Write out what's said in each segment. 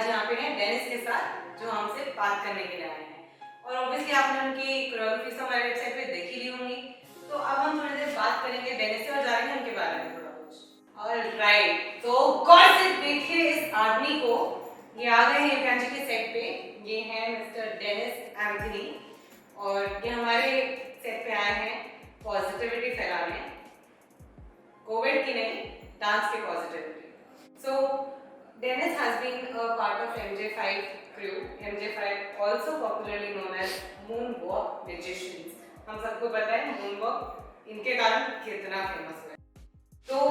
आज यहाँ पे हैं डेनिस के साथ जो हमसे बात करने के लिए आए हैं। और ऑब्वियसली आपने उनकी कोरियोग्राफी तो हमारे वेबसाइट पे देखी ली होंगी, तो अब हम थोड़ी देर बात करेंगे डेनिस से और जानेंगे उनके बारे में थोड़ा कुछ। ऑलराइट, तो गौर से देखिए इस आदमी को, ये आ गए हैं कैंची के सेट पे। ये हैं मिस्टर डेनिस एंथनी और ये हमारे सेट पे आए हैं पॉजिटिविटी फैलाने, कोविड की नहीं, डांस की positivity. So Dennis has been a part of MJ5 crew. MJ5 also popularly known as Moonwalk Magicians. हम सबको पता है Moonwalk इनके कारण कितना फेमस है। तो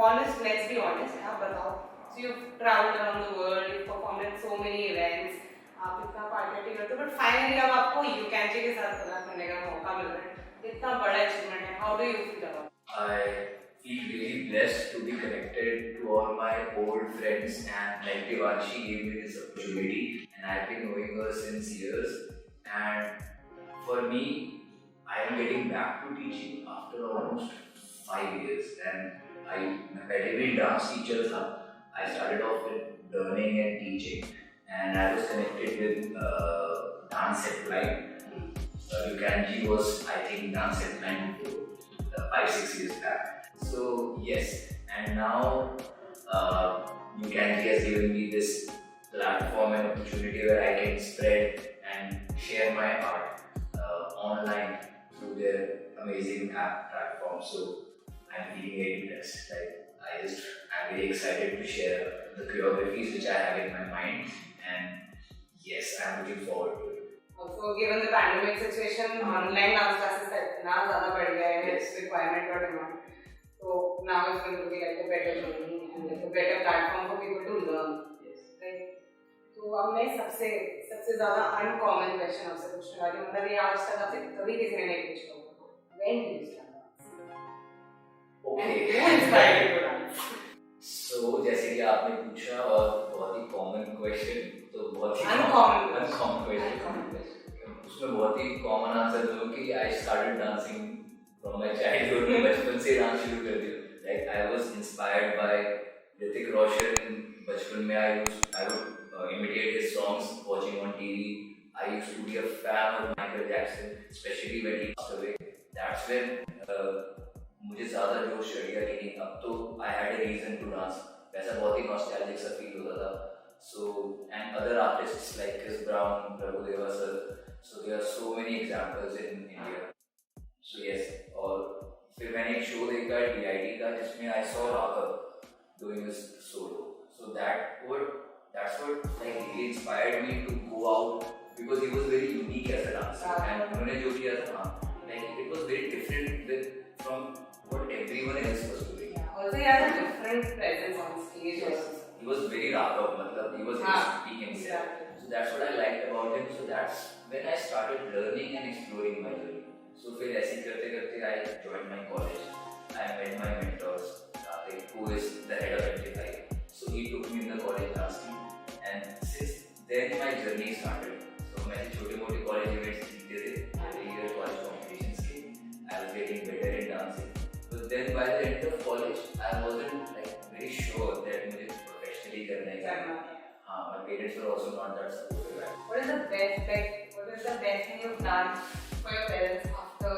honest, let's be honest, आप बताओ। So you've traveled around the world, you've performed in so many events, आप इतना पार्टी करते हो, but finally अब आपको UCANG के साथ पता करने का मौका मिल रहा है। इतना बड़ा achievement है। How do you feel about it? I feel really blessed to be connected to all my old friends, and like Devanshi gave me this opportunity and I've been knowing her since years, and for me I am getting back to teaching after almost 5 years, and मैं पहले भी dance teacher था. I started off with learning and teaching, and I was connected with dance at line. UCANG was, I think, dance at line before 5-6 years back. So yes, and now UCANG has given me this platform and opportunity where I can spread and share my art online through their amazing app platform. So I'm feeling very blessed. Like I'm very excited to share the choreographies which I have in my mind, and yes, I'm looking forward to it. Also, given the pandemic situation, online dance classes इतना ज़्यादा बढ़ गया है, its requirement और demand. So now it's going to be like a better journey and like a better platform for people to learn. Yes. Right? तो अब मैं सबसे ज़्यादा uncommon question आपसे पूछने वाली हूँ, मतलब ये आज तक आपसे कभी किसी ने नहीं पूछा होगा। When did you start dance? Okay. And who inspired you to dance? So जैसे कि आपने पूछा और बहुत ही common question, तो बहुत ही uncommon question. उसमें बहुत ही common answer दूँ कि I started dancing from my childhood. बचपन से डांस शुरू कर दिया. Like I was inspired by Hrithik Roshan. बचपन में I would imitate his songs watching on TV. I used to be a fan of Michael Jackson, especially when he passed away. That's when मुझे ज़्यादा जोश चढ़ गया कि नहीं, अब तो I had a reason to dance. वैसा बहुत ही nostalgic सा feel होता था. So and other artists like Chris Brown, Prabhudeva sir. So there are so many examples in India. So yes, और फिर मैंने एक शो देखा DID का जिसमें I saw Raghav doing this solo. So that's what like really inspired me to go out, because he was very unique as a dancer, and उन्होंने जो किया था like it was very different from what everyone else was doing. Yeah, also he has a different presence on stage. Yes. He was very Raghav, मतलब he was speaking himself. Exactly. So that's what I liked about him. So that's when I started learning and exploring my journey. So फिर ऐसे करते करते I joined my college. I met my mentors, Karthik, who is the head of MJ5. So he took me in the college last year, and since then my journey started. So मैंने छोटे मोटे college events जीते थे, every year college competitions के. I was getting better in dancing. But then by the end of college, I wasn't like very sure that मुझे professionally करना है. My parents were also not that supportive. What is the best thing you've done for your parents after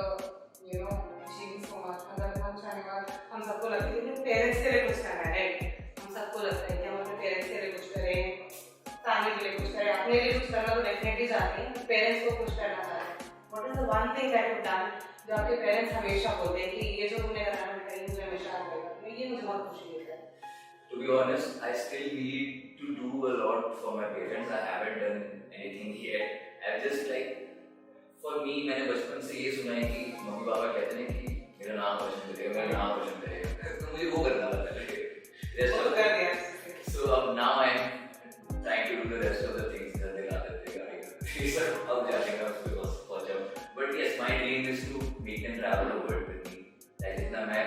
achieving so much? मतलब हम चाहने वाले, हम सबको लगता है कि parents के लिए कुछ करना है, हम सबको लगता है कि हम अपने parents के लिए कुछ करें, family के लिए कुछ करें, अपने लिए कुछ करना तो definitely चाहते हैं, parents को खुश करना चाहते हैं. What is the one thing that you've done जो आपके parents हमेशा बोलते हैं कि ये जो तुमने करा है बेटा, ये मुझे हमेशा याद रहेगा, ये मुझे बहुत खुशी देता है. To be honest, I still need to do a lot for my parents. I haven't done anything yet. I've just like, for me, मैंने बचपन से ये सुना है कि मम्मी पापा कहते हैं कि मेरा नाम रोशन करेगा, मेरा नाम रोशन करेगा, तो मुझे वो करना था पहले. So now I'm trying to do the rest of the things that they got regarding sir अब जाएगा उसके पास पहुंचा. But yes, my dream is to make them travel the world with me. Like जितना मैं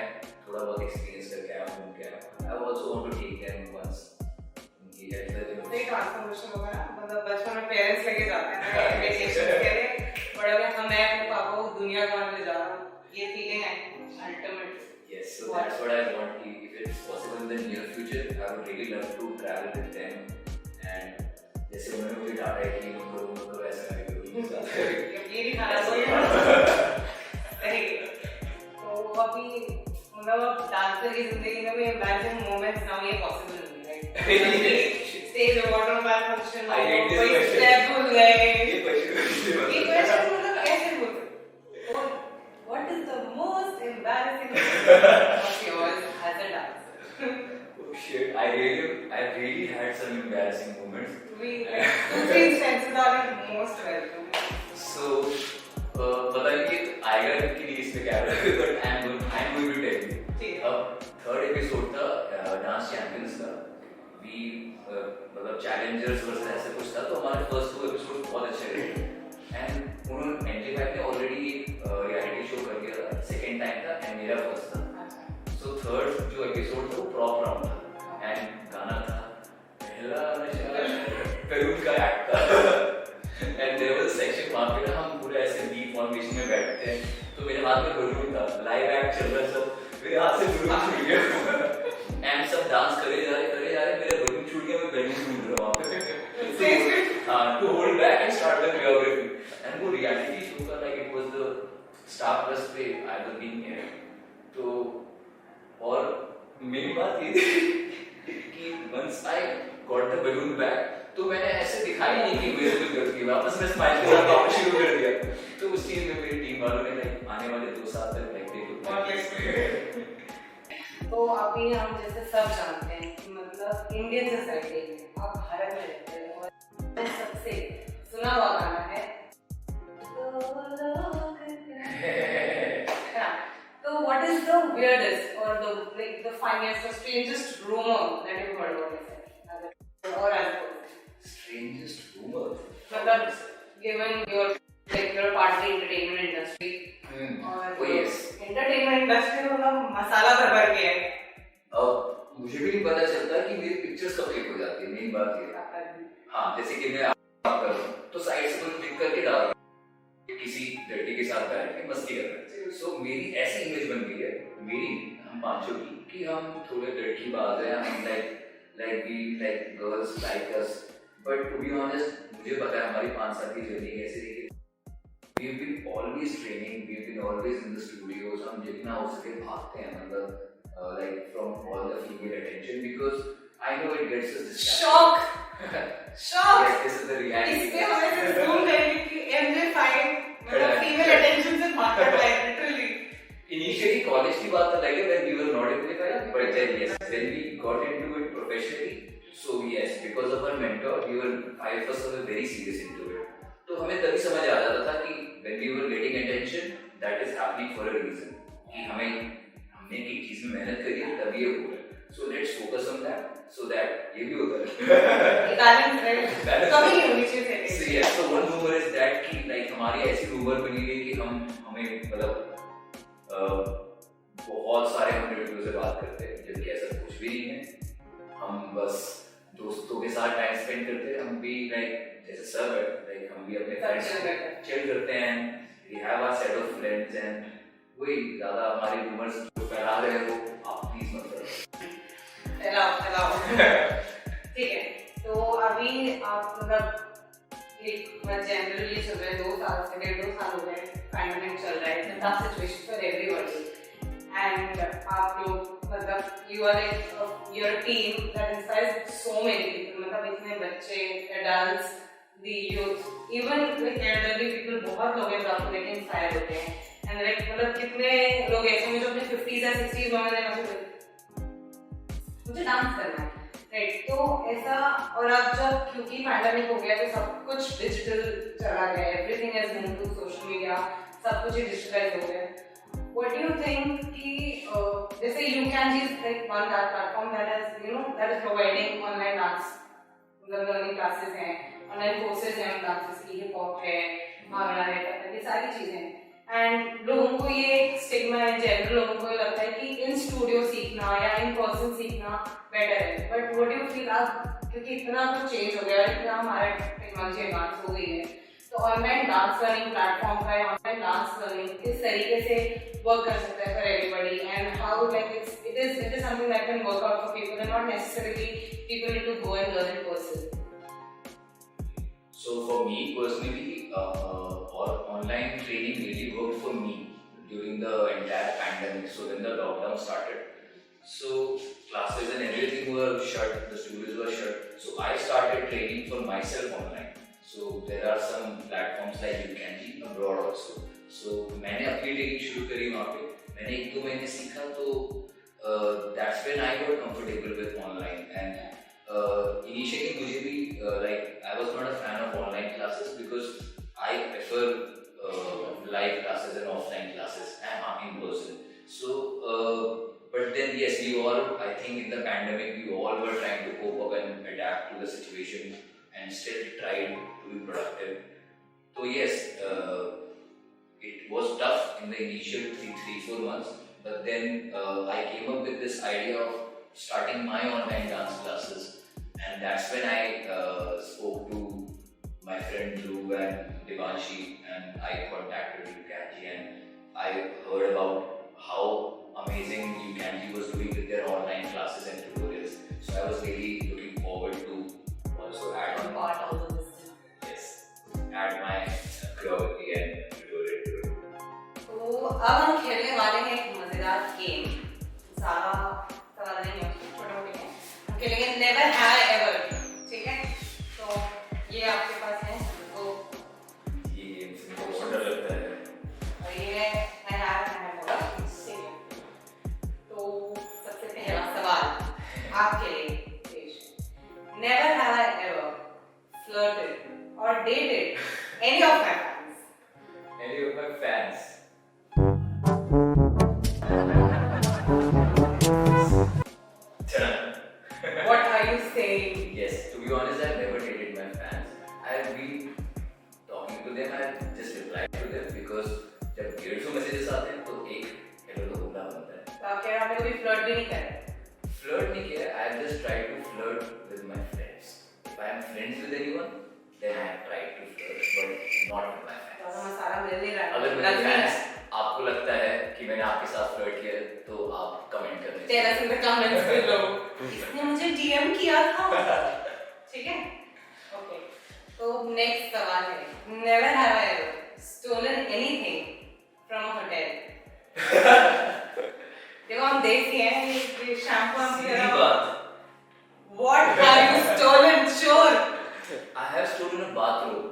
थोड़ा बहुत experience करके आया हूँ उनके, I also want to take them once. उनकी हेल्थ का जो एक ट्रांसफॉर्मेशन होगा ना, मतलब बचपन में पेरेंट्स लेके जाते हैं वेकेशन के लिए, बड़े में मैं अपने पापा को दुनिया घुमाने ले जा रहा हूँ, ये फीलिंग है ultimate. Yes, so that's what I want. If it's possible in the near future, I would really love to travel with them जैसे उन्होंने मुझे डांटा है कि मतलब ऐसा नहीं करो ये भी खाना सही। तो अभी मतलब अब डांसर की जिंदगी में भी एम्बैरेसिंग मोमेंट्स ना ये पॉसिबल नहीं है। स्टेज वाटर बैक फंक्शन में कोई स्टेप भूल गए, ये क्वेश्चन मतलब कैसे बोलते? What is the most embarrassing moment of yours as a dancer? Oh shit, I really had some embarrassing moments. We like 2-3 instances are most welcome. So पता नहीं कि आएगा कि नहीं इसमें क्या है, but I'm going to tell you. अब थर्ड एपिसोड था डांस चैंपियंस का, we मतलब चैलेंजर्स वर्सेस ऐसे कुछ था, तो हमारे फर्स्ट 2 एपिसोड बहुत अच्छे रहे एंड उन्होंने NJ5 ने ऑलरेडी रियलिटी शो कर दिया था, सेकंड टाइम था एंड मेरा फर्स्ट था। सो थर्ड जो एपिसोड था वो प्रॉप राउंड था एंड गाना था पहला नशा बैलून का एक्ट था एंड देयर वाज सेक्शन वहां पे हम पूरे ऐसे बी फॉर्मेशन में बैठते हैं, तो मेरे हाथ में बैलून था, लाइव एक्ट चल रहा सब, मेरे हाथ से बैलून छूट गया एंड सब डांस करे जा रहे मेरा बैलून छूट गया, मैं बैलून ढूंढ रहा हूं वहां पे हाँ to hold back and start the choreography and वो रियलिटी शो का like it was the Star Plus पे आई वाज बीइंग हियर। तो और मेरी बात ये थी कि once I got the balloon back तो मैंने ऐसे दिखाई नहीं कि मेरे को गलती, वापस मैं स्माइल के साथ वापस शुरू कर दिया। तो उस चीज में मेरी टीम वालों ने लाइक आने वाले 2 साल तक लाइक देखो। तो अभी हम जैसे सब जानते हैं कि मतलब इंडियन सोसाइटी में आप भारत में रहते हैं और सबसे सुना हुआ गाना है तो what is the weirdest or the funniest or strangest rumor that you've heard about yourself or as a person? Strangest rumor मतलब given your like you're part of the entertainment industry और yes entertainment industry में मतलब मसाला भर के है। अब मुझे भी नहीं पता चलता कि मेरी पिक्चर्स कब क्लिक हो जाती है, मेन बात ये है। हाँ जैसे कि मैं आप कर रहा हूँ तो साइड से मुझे क्लिक करके डाल किसी लड़के के साथ बैठ के मस्ती कर रहे हैं, सो मेरी ऐसी इमेज बन गई है मेरी हम पांचों की कि हम थोड़े लड़की बाज हैं, हम like we like girls like us, but to be honest मुझे पता है हमारी 5 साल की जर्नी कैसे रही है। We've been always training, we've been always in the studios, हम जितना हो सके भागते हैं मतलब like from all the female attention because I know it gets us distracted. Shock. Yes, this is the reality. इसके हमें से zoom करेंगे कि MJ5 मतलब female attention से भागता है literally. Initially college की बात अलग है when we were not MJ5, but then yes, when we got into it professionally, so yes, because of our mentor, we were 5 of us were very serious into it. तो हमें तभी समझ आ जाता था कि when we were getting attention, that is happening for a reason. कि हमने एक चीज में मेहनत करी है तभी ये हो रहा है. So let's focus on that so that ये भी होता है. Balance right. कभी नहीं होनी चाहिए. So yes, so one rumor is that कि like हमारी ऐसी rumor बनी हुई कि हमें मतलब बहुत सारे हम लड़कियों से बात करते हैं जबकि ऐसा कुछ भी नहीं है. हम बस दोस्तों के साथ टाइम स्पेंड करते हैं. हम भी like जैसे सब है like हम भी अपने फ्रेंड्स चिल करते हैं. We have our set of friends and वही ज़्यादा हमारे रूमर्स जो फैला रहे हो आप प्लीज मत करो. फैलाओ. ठीक है. तो अभी आप मतलब एक जनरली चल रहे 2 साल से 1.5 साल हो गए पैंडेमिक चल रहा है. It's tough situation for everybody and आप लोग मतलब you are your team that inspires so many people. मतलब इतने बच्चे adults the youth even like elderly people बहुत लोग हैं जो आपको देख के इंस्पायर होते हैं and like मतलब कितने लोग ऐसे हैं जो अपने 50s या 60s में मुझे डांस करना है राइट. तो ऐसा और अब जब क्योंकि पैंडेमिक हो गया तो सब कुछ डिजिटल चला गया. Everything is moved to social media. सब कुछ डिजिटलाइज हो गया. What do you think कि जैसे You Can Ji is like one that platform that has that is providing online dance मतलब learning classes हैं, ऑनलाइन कोर्सेज हैं डांसेस की, हिप हॉप है, भांगड़ा है, कथक, ये सारी चीजें. एंड लोगों को ये एक स्टिग्मा है, जनरल लोगों को ये लगता है कि इन स्टूडियो सीखना या इन पर्सन सीखना बेटर है. But what do you feel अब क्योंकि इतना कुछ चेंज हो गया है, इतना हमारा टेक्नोलॉजी एडवांस हो गई है, तो ऑनलाइन डांस लर्निंग प्लेटफॉर्म का ऑनलाइन डांस लर्निंग किस तरीके से वर्क कर सकता है for everybody and how like it is something that can work out for people and not necessarily people need to go and learn in person. So for me personally, or online training really worked for me during the entire pandemic. So when the lockdown started, so classes and everything were shut, the studios were shut. So I started training for myself online. So there are some platforms like Ukanji abroad also. So मैंने अपनी training शुरू करी वहाँ पे. मैंने 1-2 महीने सीखा तो that's when I got comfortable with online. And initially मुझे भी like I was not a fan of online classes because I prefer live classes and offline classes and in person. So but then yes, we all, I think in the pandemic we all were trying to cope up and adapt to the situation and still tried to be productive. So yes, it was tough in the initial 3-4 months, but then I came up with this idea of starting my online dance classes, and that's when I spoke to my friend Dhruv and Devanshi, and I contacted Ukanji, and I heard about how amazing Ukanji was doing with their online classes and tutorials. So I was really looking forward to also add on part all of this. yes, add my choreography and tutorial to it. तो अब हम खेलने वाले हैं एक मजेदार game. सारा सवाल नहीं है, छोटे-मोटे हैं. हम खेलेंगे नेवर हैव एवर. ठीक है? तो ये आपके पास है. तो ये गेम से मुझे बहुत डर लगता है. और ये है होगा. ठीक है. तो सबसे पहला सवाल आपके लिए पेश. Never have I ever flirted or dated any of my friends. Any of my fans? What are you saying? Yes, to be honest, I've never dated my fans. I've been talking to them, I've just replied to them because जब 150 messages आते हैं तो एक hello तो होना बनता है. तो आप कह रहे हैं आपने कभी फ्लर्ट भी नहीं करा? Flirt नहीं किया, I've just tried to flirt with my friends. If I am friends with anyone, then I have tried to flirt, but not with my fans. तो हम सारा मिल नहीं रहा है. अगर मेरे fans आपको लगता है कि मैंने आपके साथ फ्लर्ट किया है तो आप कमेंट कर दीजिए. Tell us in the comments below. इसने मुझे DM किया था. ठीक है? Okay. तो next सवाल है. Never have I ever stolen anything from a hotel. देखो हम देखते हैं ये शैम्पू हम सीधी बात. What have you stolen? Sure. I have stolen a bathroom.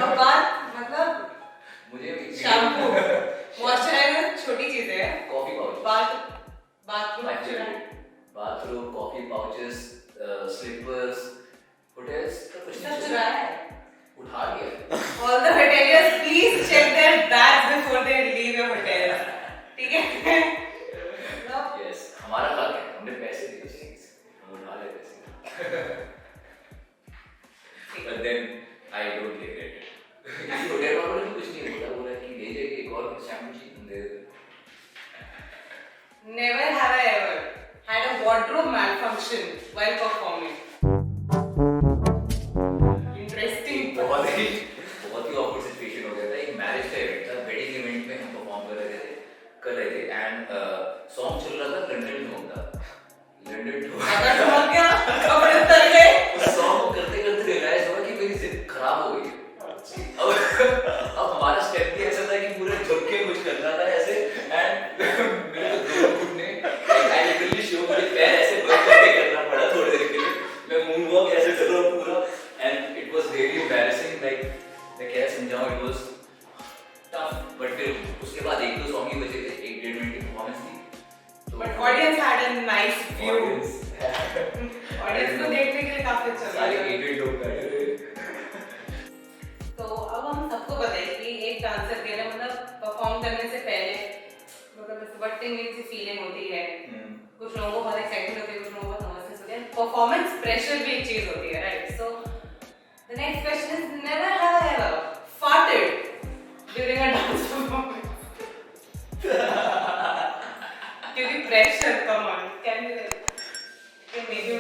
अब बात मतलब मुझे शैम्पू, मॉइस्चराइजर छोटी चीजें हैं. Coffee pouch. Bathroom My favorite. Bathroom, coffee pouches, slippers, hotels का कुछ सब नहीं चुराया है. उठा लिया. All the hoteliers, please check their bags before they leave your hotel. ठीक है? No. Yes, हमारा हक है. हमने पैसे दिए उस चीज से. हम उठा लेते हैं. But then I don't regret it. किसी होटल वालों ने कुछ नहीं बोला. बोला कि ले जाइए एक और शैम्पू चाहिए हम दे देते. Never have I ever had a wardrobe malfunction while performing. Interesting. बहुत ही awkward situation हो गया था. एक मैरिज का इवेंट था. वेडिंग इवेंट में हम परफॉर्म कर रहे थे एंड सॉन्ग चल रहा था लंदन में होता. लंदन अगर समझ गया कपड़े उतर गए. उस सॉन्ग को करते करते रियलाइज हुआ कि मेरी जिद खराब हो गई है. अब हमारा स्टेप भी ऐसा था कि पूरा झुक के कुछ करना था ऐसे एंड मेरे को दोनों घुटने आई लिटरली शो मुझे पैर ऐसे बंद करके करना पड़ा थोड़ी देर के लिए. मैं मून वॉक ऐसे कर रहा हूँ पूरा and it was really embarrassing. Like मैं क्या समझाऊं, इट वाज टफ. बट फिर उसके बाद 1-2 सॉन्ग ही बचे थे. 1-1.5 मिनट की परफॉर्मेंस थी. But audience had a nice view. Audience को देखने के लिए काफी अच्छा सारे लगा. 8 लोग बैठे थे. तो अब हम सबको बताइए कि एक डांसर के लिए मतलब परफॉर्म करने से पहले मतलब इस बट्टिंग सी फीलिंग होती है. कुछ लोगों को बहुत एक्साइटमेंट होती है, कुछ लोगों को बहुत नर्वसनेस होती है. परफॉर्मेंस प्रेशर भी एक चीज होती है, right? So the next question is never have I ever farted during a dance performance. क्योंकि pressure come on can make you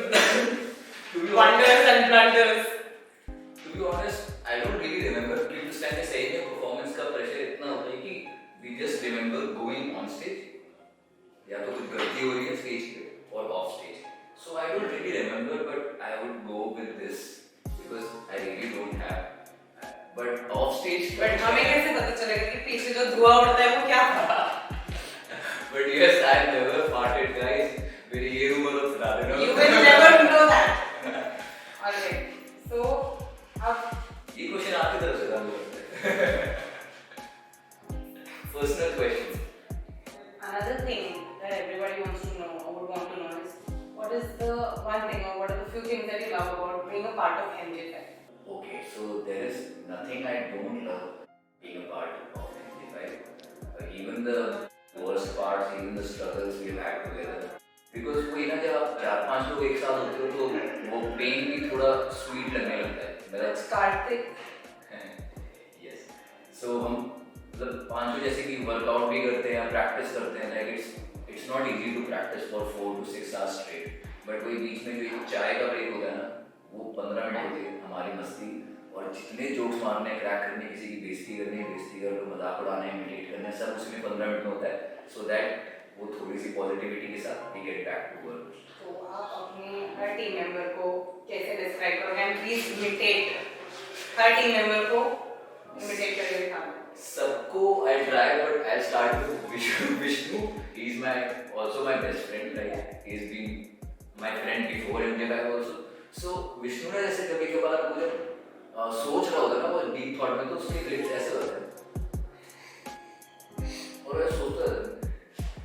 wonders and blunders. To be honest, I don't really remember कि उस time में सही में performance का pressure इतना होता है कि we just remember going on stage या तो कुछ गलती हो रही है स्टेज पे और of stage. So I don't really remember, but I would go with this because I really don't have but हमें कैसे पता चलेगा कि पीछे जो धुआं उड़ता है वो क्या था? But yes, I've never farted, guys. मेरी ये रूमर तो सुना देना. You will never know that. Alright. So अब ये क्वेश्चन आपकी तरफ से था मुझे. Personal question. another thing that everybody wants to know or would want to know is what is the one thing or what are the few things that you love about being a part of MJ5? Okay, so there is nothing I don't love being a part of MJ5. Even the worst parts, even the struggles we've had together. Because वही ना जब आप 4-5 लोग एक साथ होते हो तो वो पेन भी थोड़ा स्वीट लगने लगता है. मतलब कार्तिक. Yes. So हम मतलब 5 लोग जैसे कि वर्कआउट भी करते हैं, प्रैक्टिस करते हैं. Like it's not easy to practice for 4 to 6 hours straight. But वही बीच में जो एक चाय का ब्रेक होता है ना, वो 15 मिनट होती है हमारी मस्ती और जितने जोक्स मारने, क्रैक करने, किसी की बेइज्जती करने, बेइज्जती कर लो, मजाक उड़ाने, इमिटेट करने, सब उसमें 15 मिनट में होता है. So that वो थोड़ी सी पॉजिटिविटी के साथ we get back to work. तो आप अपने हर टीम मेंबर को कैसे डिस्क्राइब करोगे? And please imitate her team member को इमिटेट करके दिखाना. सबको I try, but I'll start with Vishnu. He's also my best friend. Like he's been my friend before MJ5 also. So Vishnu ने जैसे कभी कभार मुझे सोच रहा होता है ना वो डीप थॉट में, तो उसके लिप्स ऐसे होते हैं और मैं सोचता था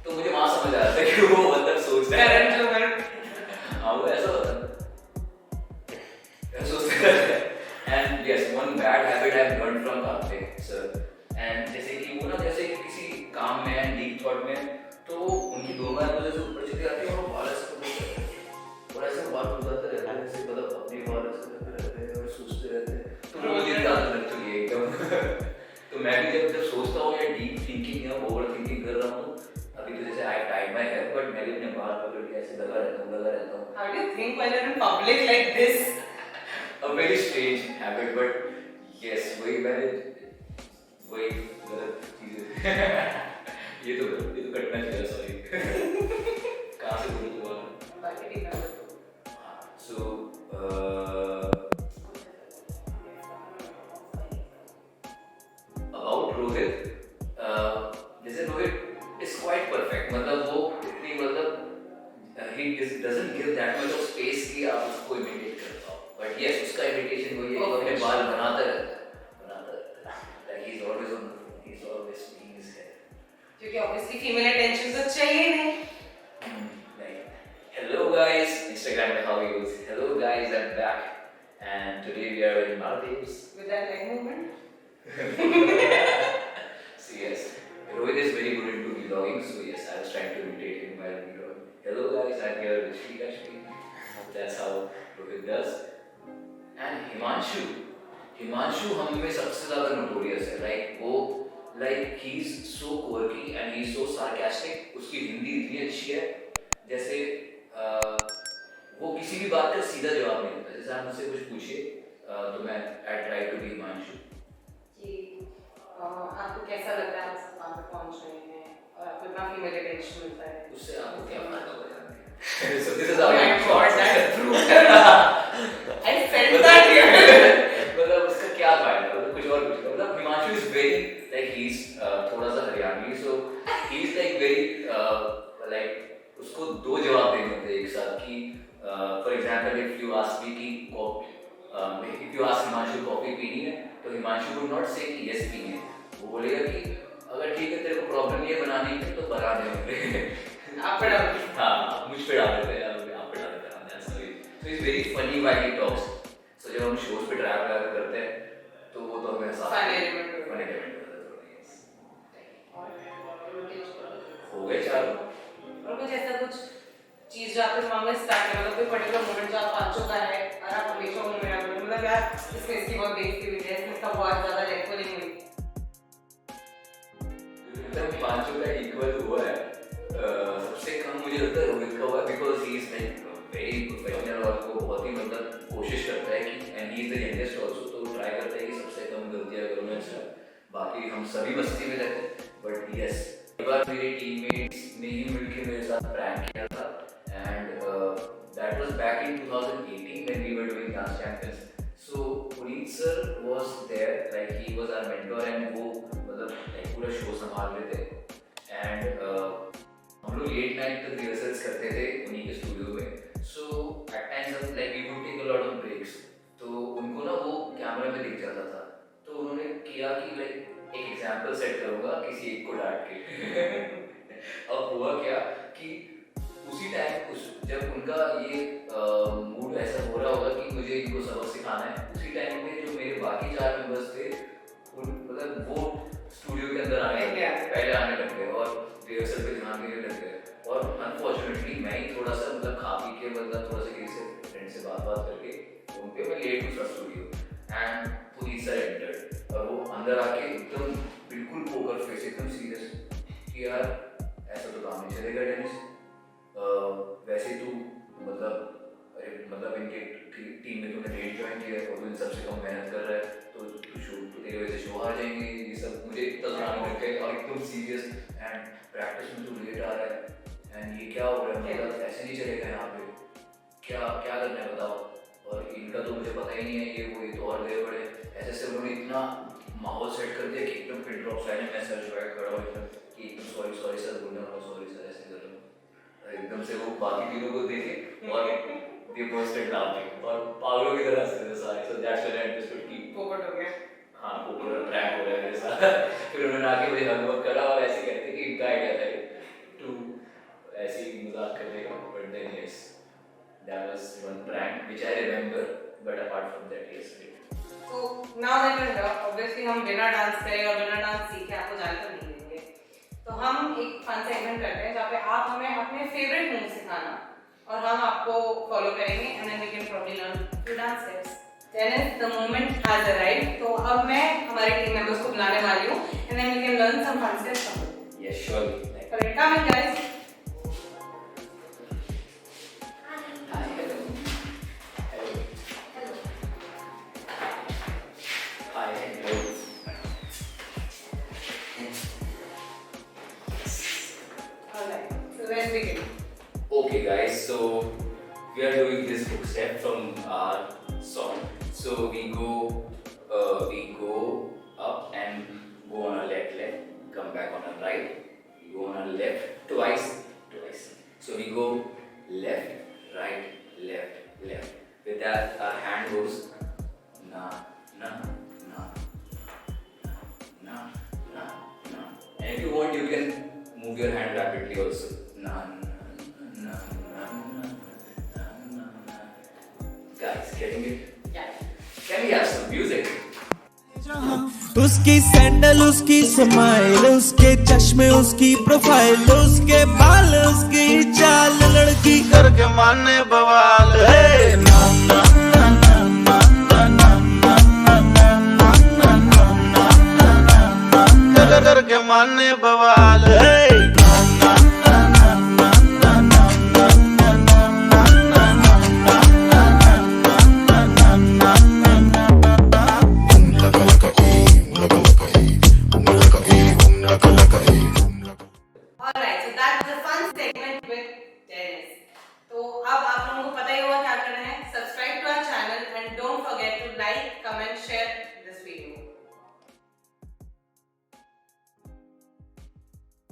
तो मुझे वहाँ समझ आ जाता है कि वो मतलब सोच रहा है. हाँ वो ऐसा होता है, ऐसा सोचता है. And yes, one bad habit I've learned from Karthik sir. And जैसे कि वो ना जैसे किसी काम में डीप थॉट में तो उनकी दोनों आंखें से ऊपर चली जाती है और वो बाल ऐसे बोलते हैं और ऐसे बाल उड़ाते रहते हैं, ऐसे मतलब अपने बाल ऐसे करते रहते हैं और सोचते रहते हैं. तो वो दिन रात लग चुकी है एकदम. तो मैं भी जब सोचता हूँ या डीप थिंकिंग या ओवर थिंकिंग कर रहा हूँ, अभी तो जैसे आई टाइड माय हेयर बट मैं भी अपने बाल पकड़ के ऐसे लगा रहता हूँ. How do you think when you're in public like this? A very strange habit, but yes, वही गलत चीज़ है. ये तो कटना चाहिए, सॉरी. कहाँ से बोलूँ दोबारा? बाकी team member. So about Rohit, जैसे Rohit is quite perfect. मतलब वो इतनी मतलब he doesn't give that much of space कि आप उसको imitate कर पाओ. But yes, उसका imitation वही है कि अपने बाल बनाता रहता है. Like he's always on the phone. He's always being his hair. क्योंकि obviously female attention तो चाहिए नहीं. Like, hello guys, Instagram पे how you? Hello guys, I'm back, and today we are in Maldives. With that leg movement. So yes, Rohit is very good into vlogging. So yes, I was trying to imitate him while vlogging. Hello guys, I'm here with Shri Kashmi. That's how Rohit does. And Himanshu हम में सबसे ज़्यादा notorious है. Like वो he's so quirky and he's so sarcastic. उसकी हिंदी इतनी अच्छी है. जैसे वो किसी भी बात का सीधा जवाब नहीं देता. जैसे आप मुझसे कुछ पूछिए तो मैं I try to be Himanshu. कि आपको कैसा लगता है आप वहाँ पे पहुँच रहे हैं और आपको इतना फीमेल अटेंशन मिलता है? उससे आपको क्या फायदा होगा? So this is Oh how my you God, that's true. I felt that here. मतलब उसका क्या फायदा? मतलब कुछ और कुछ. मतलब Himanshu is very like he's थोड़ा सा Haryanvi, so he's like very like उसको दो जवाब देने होते हैं एक साथ कि for example if you ask me कि if you ask Himanshu coffee पीनी है तो हिमांशु would not say कि yes पीनी है. वो बोलेगा कि अगर ठीक है तेरे को प्रॉब्लम नहीं है बनाने की तो बना दे. आप पे डाल. हाँ मुझ पे डाल देते हैं, आप पे डाल देते हैं. That's the way. So he's very funny while he talks. So जब हम shows पे ट्रैवल करते हैं तो वो तो हमें साथ Funny element होता है. funny element होता है थोड़ा. Yes. और हो गए 4. और कुछ ऐसा कुछ चीज जो आपके दिमाग में स्टार्ट है, मतलब कोई पर्टिकुलर मोमेंट जो आप पांचों का है और आप हमेशा वो मेरा मतलब यार इसमें इसकी बहुत बेइज्जती हुई है, इसमें इसका बहुत ज्यादा रेफरिंग हुई. मतलब पांचों का इक्वल हुआ है. सबसे कम मुझे लगता है रोहित का हुआ because he is like very professional और वो बहुत ही मतलब कोशिश करता है कि and he is the youngest also, तो ट्राई करता है कि सबसे कम गलतियां करूं मैं. बाकी हम सभी मस्ती में रहते हैं. बट यस एक बार मेरे टीममेट्स ने ही मिलकर मेरे साथ प्रैंक किया था and that was back in 2018 when we were doing Dance Champions. So Puneet sir was there, like he was our mentor mentor and वो मतलब like पूरा शो संभाल रहे थे एंड हम लोग लेट नाइट तक रिहर्सल्स करते थे उन्हीं के स्टूडियो में। So at times like we would take a lot of breaks, तो उनको ना वो कैमरे में दिख जाता था, तो उन्होंने किया कि लाइक एक एग्जांपल सेट करूंगा किसी एक को डांट के अब हुआ क्या कि उसी टाइम जब उनका ये मूड ऐसा हो रहा होगा कि मुझे इनको सबक सिखाना है, उसी टाइम पे जो मेरे बाकी 4 मेंबर्स थे मतलब वो स्टूडियो के अंदर पहले आने लग गए और रिहर्सल पे ध्यान देने लग गए। और अनफॉर्चुनेटली मैं ही थोड़ा सा मतलब खा पी के मतलब थोड़ा सा किसी से फ्रेंड से बात करके उन पे मैं लेट घुसा studio and police sir entered और वो अंदर आके एकदम बिल्कुल पोकर फेस एकदम सीरियस कि यार ऐसा तो काम नहीं चलेगा डेनिस, वैसे तू मतलब इनके टीम में तूने लेट ज्वाइन किया और तू इन सबसे कम मेहनत कर रहा है तो तेरे वजह से शो हार जाएंगे, ये सब मुझे इतना सुनाने लग गए और एकदम सीरियस एंड प्रैक्टिस में तू लेट आ रहा है एंड ये क्या हो रहा है, मतलब ऐसे नहीं चलेगा यहाँ पे, क्या क्या करना है बताओ, और इनका तो मुझे पता ही नहीं है ये तो और गए बड़े ऐसे से उन्होंने इतना माहौल सेट कर दिया कि एकदम पिन ड्रॉप साइलेंट में सर जो है खड़ा हो कि एकदम सॉरी सर बोलना हो, सॉरी सर ऐसे कर लो, एकदम से वो बाकी तीनों को देखे और they bursted laughing और पागलों की तरह हंस रहे थे सारे। So that's when I understood कि पोपट हो गया, हाँ पोपट और प्रैंक हो रहा है मेरे साथ फिर उन्होंने आके मुझे हग करा और ऐसे कहते कि इनका आइडिया था टू ऐसे ही मजाक करने का, but then yes that was one prank which I remember, but apart from that yes. So now that we're here, obviously हम बिना डांस करे और बिना डांस सीखे आपको जाने तो नहीं देंगे, तो हम एक फन सेगमेंट करते हैं जहाँ पे आप हमें अपने फेवरेट मूव सिखाना और हम आपको फॉलो करेंगे and then we can probably learn to dance steps. Dennis, the moment has arrived, तो अब मैं हमारे टीम मेंबर्स को बुलाने वाली हूँ and then we can learn some fun steps from them. Yes, surely. Alright, come in guys. Hi, hello. Hello. Hi, hello. Alright, so let's begin. Okay guys, so we are doing this hook step from our song. So we go up and go on our left leg, come back on our right, we go on our left twice. So we go left, right, left. With that our hand goes na na na na na na. And if you want you can move your hand rapidly also. Na na na na na na. Guys, getting it? Yeah. Can we have some music? उसकी sandal, उसकी smile, उसके चश्मे, उसकी profile, उसके बाल, उसकी चाल, लड़की करके माने बवाल है। ना ना ना ना ना ना ना ना ना ना ना ना करके माने बवाल है। ना ना ना ना ना ना ना ना ना ना Alright, so that was a fun segment with Dennis. तो अब आप लोगों को पता ही होगा क्या करना है, subscribe to our channel and don't forget to like, comment, share